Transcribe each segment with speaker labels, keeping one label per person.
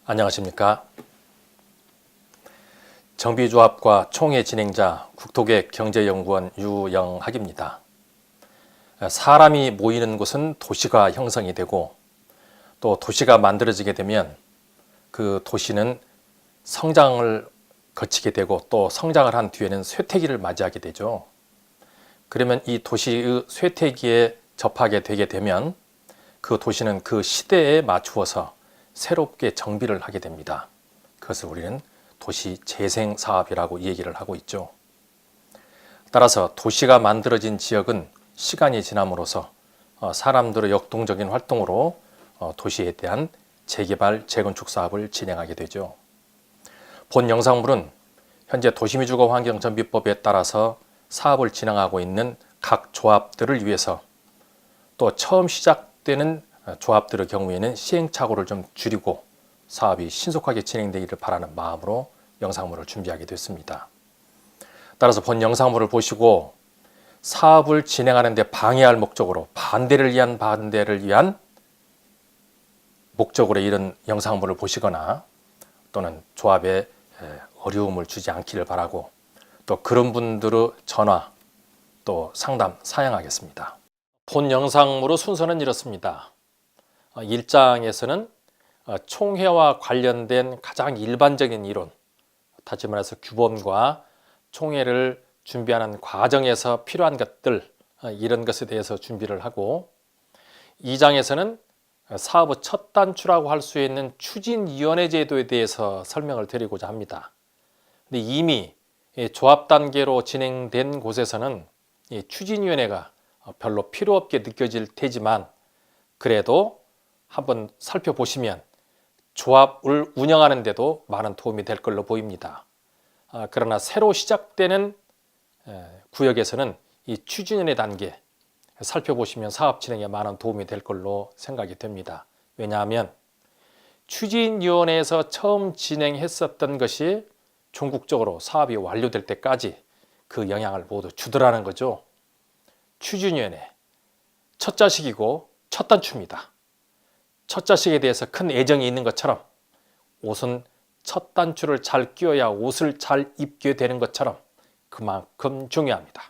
Speaker 1: 안녕하십니까. 정비조합과 총회 진행자 국토계획경제연구원 유영학입니다. 사람이 모이는 곳은 도시가 형성이 되고 또 도시가 만들어지게 되면 그 도시는 성장을 거치게 되고 또 성장을 한 뒤에는 쇠퇴기를 맞이하게 되죠. 그러면 이 도시의 쇠퇴기에 접하게 되게 되면 그 도시는 그 시대에 맞추어서 새롭게 정비를 하게 됩니다. 그것을 우리는 도시 재생 사업이라고 얘기를 하고 있죠. 따라서 도시가 만들어진 지역은 시간이 지남으로써 사람들의 역동적인 활동으로 도시에 대한 재개발, 재건축 사업을 진행하게 되죠. 본 영상물은 현재 도시미주거환경정비법에 따라서 사업을 진행하고 있는 각 조합들을 위해서 또 처음 시작되는 조합들의 경우에는 시행착오를 좀 줄이고 사업이 신속하게 진행되기를 바라는 마음으로 영상물을 준비하게 됐습니다. 따라서 본 영상물을 보시고 사업을 진행하는 데 방해할 목적으로 반대를 위한 목적으로 이런 영상물을 보시거나 또는 조합에 어려움을 주지 않기를 바라고 또 그런 분들의 전화 또 상담 사양하겠습니다. 본 영상물의 순서는 이렇습니다. 1장에서는 총회와 관련된 가장 일반적인 이론, 다시 말해서 규범과 총회를 준비하는 과정에서 필요한 것들, 이런 것에 대해서 준비를 하고 2장에서는 사업의 첫 단추라고 할 수 있는 추진위원회 제도에 대해서 설명을 드리고자 합니다. 근데 이미 조합 단계로 진행된 곳에서는 이 추진위원회가 별로 필요 없게 느껴질 테지만 그래도 한번 살펴보시면 조합을 운영하는 데도 많은 도움이 될 걸로 보입니다. 그러나 새로 시작되는 구역에서는 이 추진위원회 단계 살펴보시면 사업 진행에 많은 도움이 될 걸로 생각이 됩니다. 왜냐하면 추진위원회에서 처음 진행했었던 것이 전국적으로 사업이 완료될 때까지 그 영향을 모두 주더라는 거죠. 추진위원회 첫 자식이고 첫 단추입니다. 첫 자식에 대해서 큰 애정이 있는 것처럼 옷은 첫 단추를 잘 끼워야 옷을 잘 입게 되는 것처럼 그만큼 중요합니다.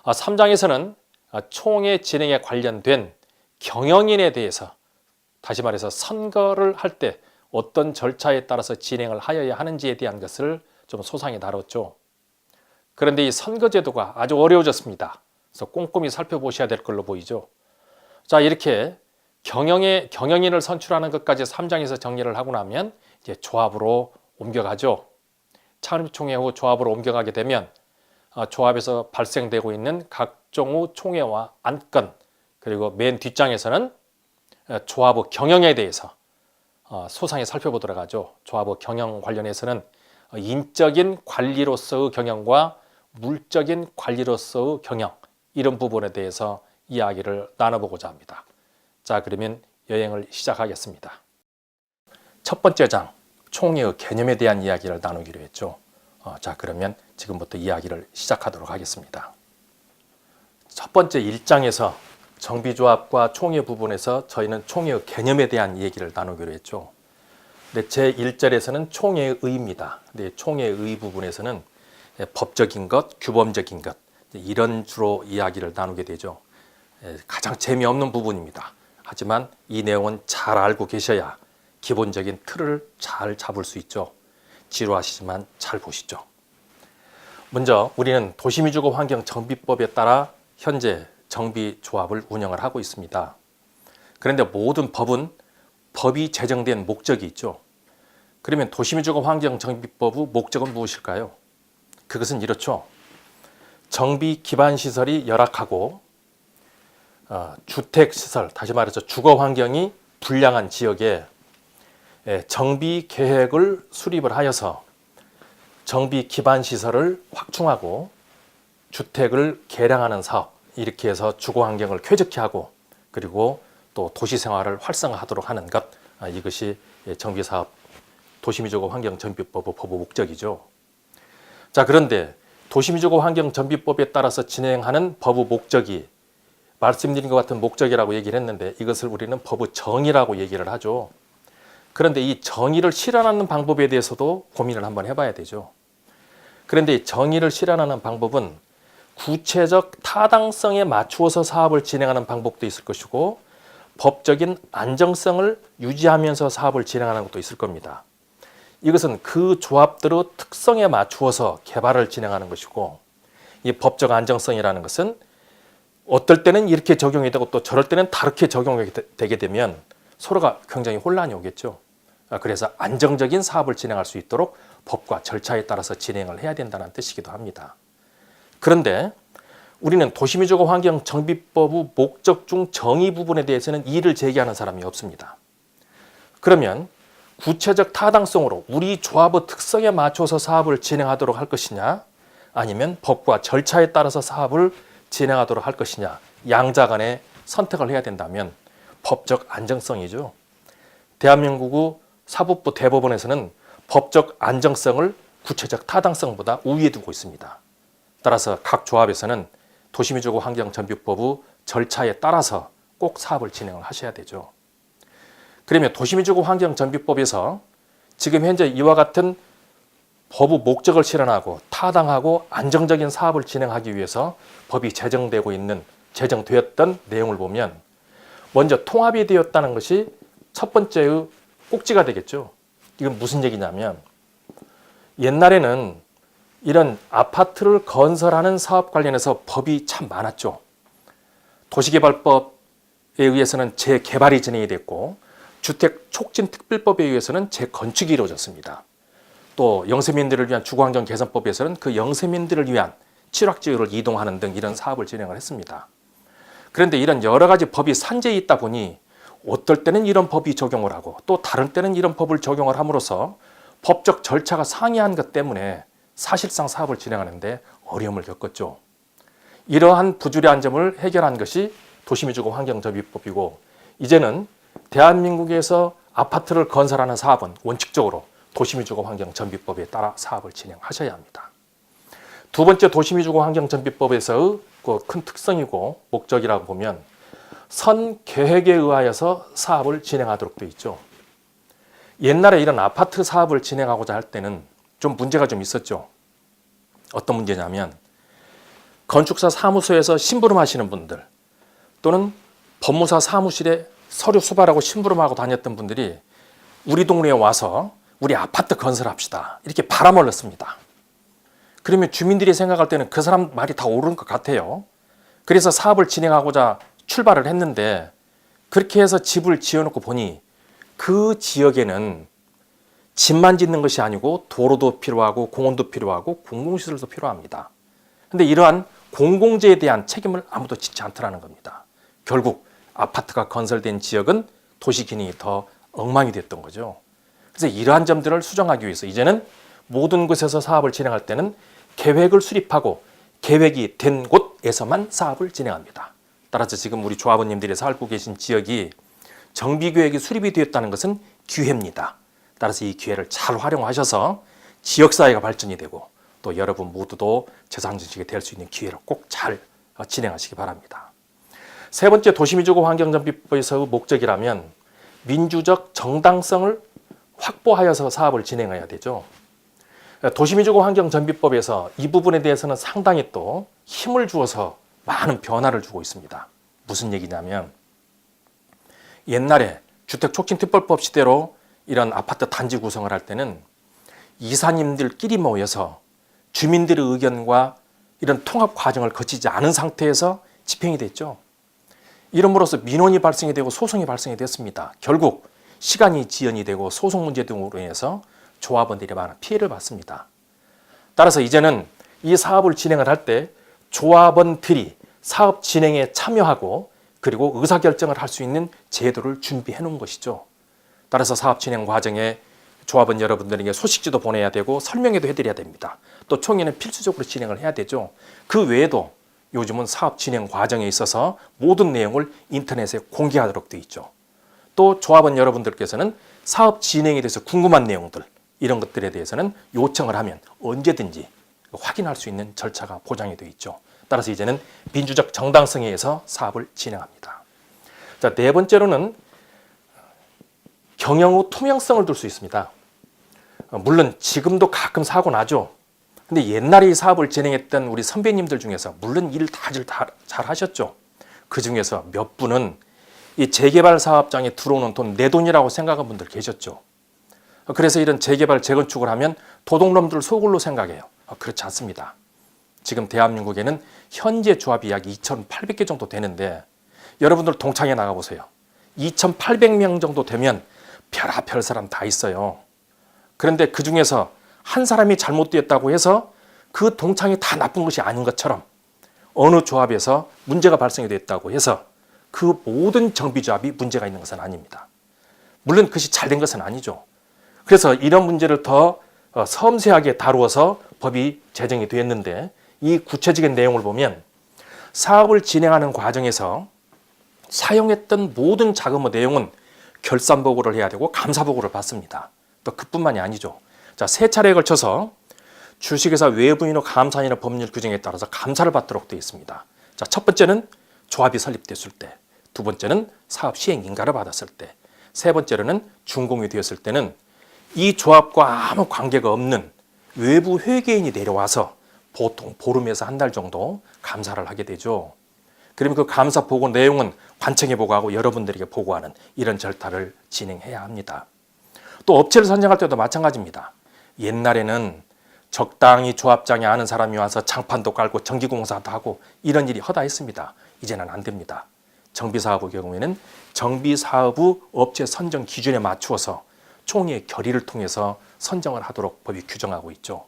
Speaker 1: 3장에서는 총회 진행에 관련된 경영인에 대해서 다시 말해서 선거를 할 때 어떤 절차에 따라서 진행을 하여야 하는지에 대한 것을 좀 소상히 다뤘죠. 그런데 이 선거제도가 아주 어려워졌습니다. 그래서 꼼꼼히 살펴보셔야 될 걸로 보이죠. 자, 이렇게 경영인을 선출하는 것까지 3장에서 정리를 하고 나면 이제 조합으로 옮겨가죠. 창립총회 후 조합으로 옮겨가게 되면 조합에서 발생되고 있는 각종의 총회와 안건 그리고 맨 뒷장에서는 조합의 경영에 대해서 소상히 살펴보도록 하죠. 조합의 경영 관련해서는 인적인 관리로서의 경영과 물적인 관리로서의 경영 이런 부분에 대해서 이야기를 나눠보고자 합니다. 자, 그러면 여행을 시작하겠습니다. 첫 번째 장, 총회의 개념에 대한 이야기를 나누기로 했죠. 자, 그러면 지금부터 이야기를 시작하도록 하겠습니다. 첫 번째 1장에서 정비조합과 총회 부분에서 저희는 총회의 개념에 대한 얘기를 나누기로 했죠. 근데 제 1절에서는 총회의 의입니다. 근데 총회의 의 부분에서는 법적인 것, 규범적인 것 이런 주로 이야기를 나누게 되죠. 가장 재미없는 부분입니다. 하지만 이 내용은 잘 알고 계셔야 기본적인 틀을 잘 잡을 수 있죠. 지루하시지만 잘 보시죠. 먼저 우리는 도시미주거환경정비법에 따라 현재 정비조합을 운영을 하고 있습니다. 그런데 모든 법이 제정된 목적이 있죠. 그러면 도시미주거환경정비법의 목적은 무엇일까요? 그것은 이렇죠. 정비 기반 시설이 열악하고 주택시설, 다시 말해서 주거환경이 불량한 지역에 정비 계획을 수립을 하여서 정비 기반 시설을 확충하고 주택을 개량하는 사업 이렇게 해서 주거환경을 쾌적히 하고 그리고 또 도시생활을 활성화하도록 하는 것 이것이 정비사업 도시미주거환경정비법의 법의 목적이죠. 자, 그런데 도시미주거환경정비법에 따라서 진행하는 법의 목적이 말씀드린 것 같은 목적이라고 얘기를 했는데 이것을 우리는 법의 정의라고 얘기를 하죠. 그런데 이 정의를 실현하는 방법에 대해서도 고민을 한번 해봐야 되죠. 그런데 이 정의를 실현하는 방법은 구체적 타당성에 맞추어서 사업을 진행하는 방법도 있을 것이고 법적인 안정성을 유지하면서 사업을 진행하는 것도 있을 겁니다. 이것은 그 조합들의 특성에 맞추어서 개발을 진행하는 것이고, 이 법적 안정성이라는 것은 어떨 때는 이렇게 적용이 되고 또 저럴 때는 다르게 적용이 되게 되면 서로가 굉장히 혼란이 오겠죠. 그래서 안정적인 사업을 진행할 수 있도록 법과 절차에 따라서 진행을 해야 된다는 뜻이기도 합니다. 그런데 우리는 도시민주공업환경정비법의 목적 중 정의 부분에 대해서는 이의를 제기하는 사람이 없습니다. 그러면 구체적 타당성으로 우리 조합의 특성에 맞춰서 사업을 진행하도록 할 것이냐, 아니면 법과 절차에 따라서 사업을 진행하도록 할 것이냐, 양자 간에 선택을 해야 된다면 법적 안정성이죠. 대한민국의 사법부 대법원에서는 법적 안정성을 구체적 타당성보다 우위에 두고 있습니다. 따라서 각 조합에서는 도시민주공업환경정비법의 절차에 따라서 꼭 사업을 진행을 하셔야 되죠. 그러면 도시민주공업환경정비법에서 지금 현재 이와 같은 법의 목적을 실현하고 타당하고 안정적인 사업을 진행하기 위해서 법이 제정되었던 내용을 보면 먼저 통합이 되었다는 것이 첫 번째의 꼭지가 되겠죠. 이건 무슨 얘기냐면 옛날에는 이런 아파트를 건설하는 사업 관련해서 법이 참 많았죠. 도시개발법에 의해서는 재개발이 진행이 됐고 주택촉진특별법에 의해서는 재건축이 이루어졌습니다. 또 영세민들을 위한 주거환경개선법에서는 그 영세민들을 위한 취락지역을 이동하는 등 이런 사업을 진행을 했습니다. 그런데 이런 여러 가지 법이 산재해 있다 보니 어떨 때는 이런 법이 적용을 하고 또 다른 때는 이런 법을 적용을 함으로써 법적 절차가 상이한 것 때문에 사실상 사업을 진행하는데 어려움을 겪었죠. 이러한 부주의한 점을 해결한 것이 도시민주공업환경정비법이고, 이제는 대한민국에서 아파트를 건설하는 사업은 원칙적으로 도시민주공업환경정비법에 따라 사업을 진행하셔야 합니다. 두 번째 도시민주공업환경정비법에서의 그 큰 특성이고 목적이라고 보면 선계획에 의하여서 사업을 진행하도록 되어 있죠. 옛날에 이런 아파트 사업을 진행하고자 할 때는 좀 문제가 좀 있었죠. 어떤 문제냐면 건축사 사무소에서 심부름하시는 분들 또는 법무사 사무실에 서류 수발하고 심부름하고 다녔던 분들이 우리 동네에 와서 우리 아파트 건설합시다 이렇게 바람을 넣습니다. 그러면 주민들이 생각할 때는 그 사람 말이 다 옳은 것 같아요. 그래서 사업을 진행하고자 출발을 했는데 그렇게 해서 집을 지어놓고 보니 그 지역에는 집만 짓는 것이 아니고 도로도 필요하고 공원도 필요하고 공공시설도 필요합니다. 그런데 이러한 공공재에 대한 책임을 아무도 짓지 않더라는 겁니다. 결국 아파트가 건설된 지역은 도시 기능이 더 엉망이 됐던 거죠. 그래서 이러한 점들을 수정하기 위해서 이제는 모든 곳에서 사업을 진행할 때는 계획을 수립하고 계획이 된 곳에서만 사업을 진행합니다. 따라서 지금 우리 조합원님들이 살고 계신 지역이 정비계획이 수립이 되었다는 것은 기회입니다. 따라서 이 기회를 잘 활용하셔서 지역사회가 발전이 되고 또 여러분 모두도 재산정책이 될 수 있는 기회를 꼭 잘 진행하시기 바랍니다. 세 번째 도시민주공업환경정비법에서의 목적이라면 민주적 정당성을 확보하여서 사업을 진행해야 되죠. 도시민주공업환경정비법에서 이 부분에 대해서는 상당히 또 힘을 주어서 많은 변화를 주고 있습니다. 무슨 얘기냐면 옛날에 주택촉진특별법 시대로 이런 아파트 단지 구성을 할 때는 이사님들끼리 모여서 주민들의 의견과 이런 통합 과정을 거치지 않은 상태에서 집행이 됐죠. 이름으로써 민원이 발생이 되고 소송이 발생이 됐습니다. 결국 시간이 지연이 되고 소송 문제 등으로 인해서 조합원들이 많은 피해를 받습니다. 따라서 이제는 이 사업을 진행을 할 때 조합원들이 사업 진행에 참여하고 그리고 의사결정을 할 수 있는 제도를 준비해 놓은 것이죠. 따라서 사업 진행 과정에 조합원 여러분들에게 소식지도 보내야 되고 설명회도 해드려야 됩니다. 또 총회는 필수적으로 진행을 해야 되죠. 그 외에도 요즘은 사업 진행 과정에 있어서 모든 내용을 인터넷에 공개하도록 되어 있죠. 또 조합원 여러분들께서는 사업 진행에 대해서 궁금한 내용들 이런 것들에 대해서는 요청을 하면 언제든지 확인할 수 있는 절차가 보장이 되어 있죠. 따라서 이제는 민주적 정당성에 의해서 사업을 진행합니다. 자, 네 번째로는 경영 후 투명성을 둘 수 있습니다. 물론 지금도 가끔 사고 나죠. 근데 옛날에 이 사업을 진행했던 우리 선배님들 중에서 물론 일을 잘 하셨죠. 그 중에서 몇 분은 이 재개발 사업장에 들어오는 돈 내 돈이라고 생각한 분들 계셨죠. 그래서 이런 재개발 재건축을 하면 도둑놈들 속을로 생각해요. 그렇지 않습니다. 지금 대한민국에는 현재 조합이 약 2,800개 정도 되는데 여러분들 동창회 나가보세요. 2,800명 정도 되면 별의별 사람 다 있어요. 그런데 그 중에서 한 사람이 잘못되었다고 해서 그 동창이 다 나쁜 것이 아닌 것처럼 어느 조합에서 문제가 발생이 됐다고 해서 그 모든 정비조합이 문제가 있는 것은 아닙니다. 물론 그것이 잘된 것은 아니죠. 그래서 이런 문제를 더 섬세하게 다루어서 법이 제정이 되었는데 이 구체적인 내용을 보면 사업을 진행하는 과정에서 사용했던 모든 자금의 내용은 결산 보고를 해야 되고 감사 보고를 받습니다. 또 그뿐만이 아니죠. 자, 세 차례에 걸쳐서 주식회사 외부인의 감사인의 법률 규정에 따라서 감사를 받도록 되어 있습니다. 자, 첫 번째는 조합이 설립됐을 때, 두 번째는 사업 시행 인가를 받았을 때, 세 번째로는 준공이 되었을 때는 이 조합과 아무 관계가 없는 외부 회계인이 내려와서 보통 보름에서 한 달 정도 감사를 하게 되죠. 그러면 그 감사 보고 내용은 관청에 보고하고 여러분들에게 보고하는 이런 절차를 진행해야 합니다. 또 업체를 선정할 때도 마찬가지입니다. 옛날에는 적당히 조합장에 아는 사람이 와서 장판도 깔고 전기공사도 하고 이런 일이 허다했습니다. 이제는 안 됩니다. 정비사업의 경우에는 정비사업의 업체 선정 기준에 맞추어서 총회의 결의를 통해서 선정을 하도록 법이 규정하고 있죠.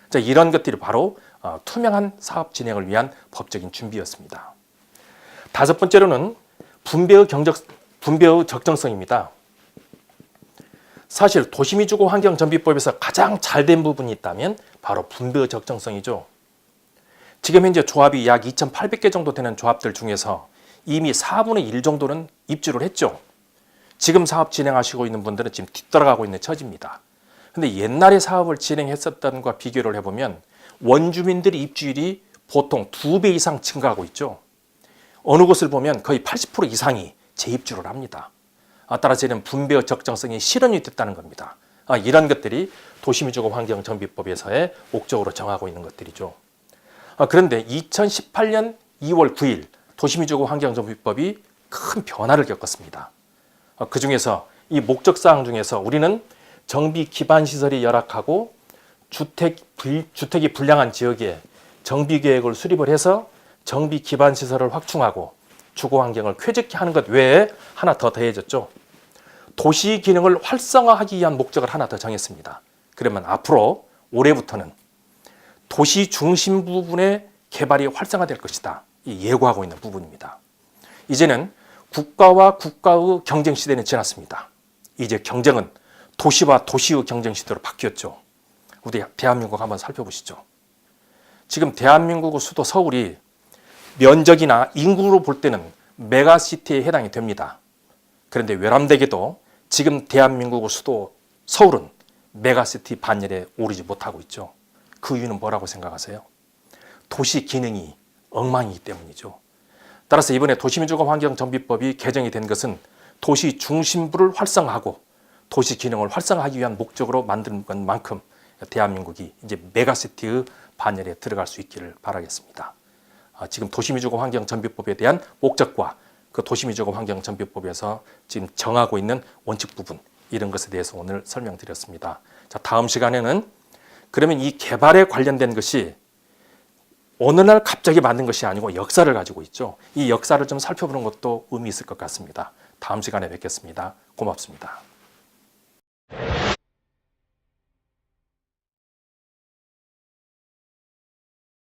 Speaker 1: 자, 이런 것들이 바로 투명한 사업 진행을 위한 법적인 준비였습니다. 다섯 번째로는 분배의 적정성입니다. 사실 도시미주거 환경정비법에서 가장 잘된 부분이 있다면 바로 분배의 적정성이죠. 지금 현재 조합이 약 2,800개 정도 되는 조합들 중에서 이미 4분의 1 정도는 입주를 했죠. 지금 사업 진행하시고 있는 분들은 지금 뒤떨어가고 있는 처지입니다. 근데 옛날에 사업을 진행했었던 것과 비교를 해보면 원주민들의 입주율이 보통 2배 이상 증가하고 있죠. 어느 곳을 보면 거의 80% 이상이 재입주를 합니다. 따라서 이런 분배의 적정성이 실현이 됐다는 겁니다. 이런 것들이 도시미주거 환경정비법에서의 목적으로 정하고 있는 것들이죠. 그런데 2018년 2월 9일 도시미주거 환경정비법이 큰 변화를 겪었습니다. 그 중에서 이 목적사항 중에서 우리는 정비 기반 시설이 열악하고 주택이 불량한 지역에 정비 계획을 수립을 해서 정비 기반 시설을 확충하고 주거 환경을 쾌적케 하는 것 외에 하나 더 더해졌죠. 도시 기능을 활성화하기 위한 목적을 하나 더 정했습니다. 그러면 앞으로 올해부터는 도시 중심 부분의 개발이 활성화될 것이다. 예고하고 있는 부분입니다. 이제는 국가와 국가의 경쟁 시대는 지났습니다. 이제 경쟁은 도시와 도시의 경쟁 시대로 바뀌었죠. 우리 대한민국 한번 살펴보시죠. 지금 대한민국의 수도 서울이 면적이나 인구로 볼 때는 메가시티에 해당이 됩니다. 그런데 외람되게도 지금 대한민국의 수도 서울은 메가시티 반열에 오르지 못하고 있죠. 그 이유는 뭐라고 생각하세요? 도시 기능이 엉망이기 때문이죠. 따라서 이번에 도시민주거 환경정비법이 개정이 된 것은 도시 중심부를 활성화하고 도시 기능을 활성화하기 위한 목적으로 만든 것만큼 대한민국이 이제 메가시티의 반열에 들어갈 수 있기를 바라겠습니다. 지금 도시미주거 환경정비법에 대한 목적과 그 도시미주거 환경정비법에서 지금 정하고 있는 원칙 부분 이런 것에 대해서 오늘 설명드렸습니다. 자, 다음 시간에는 그러면 이 개발에 관련된 것이 어느 날 갑자기 만든 것이 아니고 역사를 가지고 있죠. 이 역사를 좀 살펴보는 것도 의미 있을 것 같습니다. 다음 시간에 뵙겠습니다. 고맙습니다.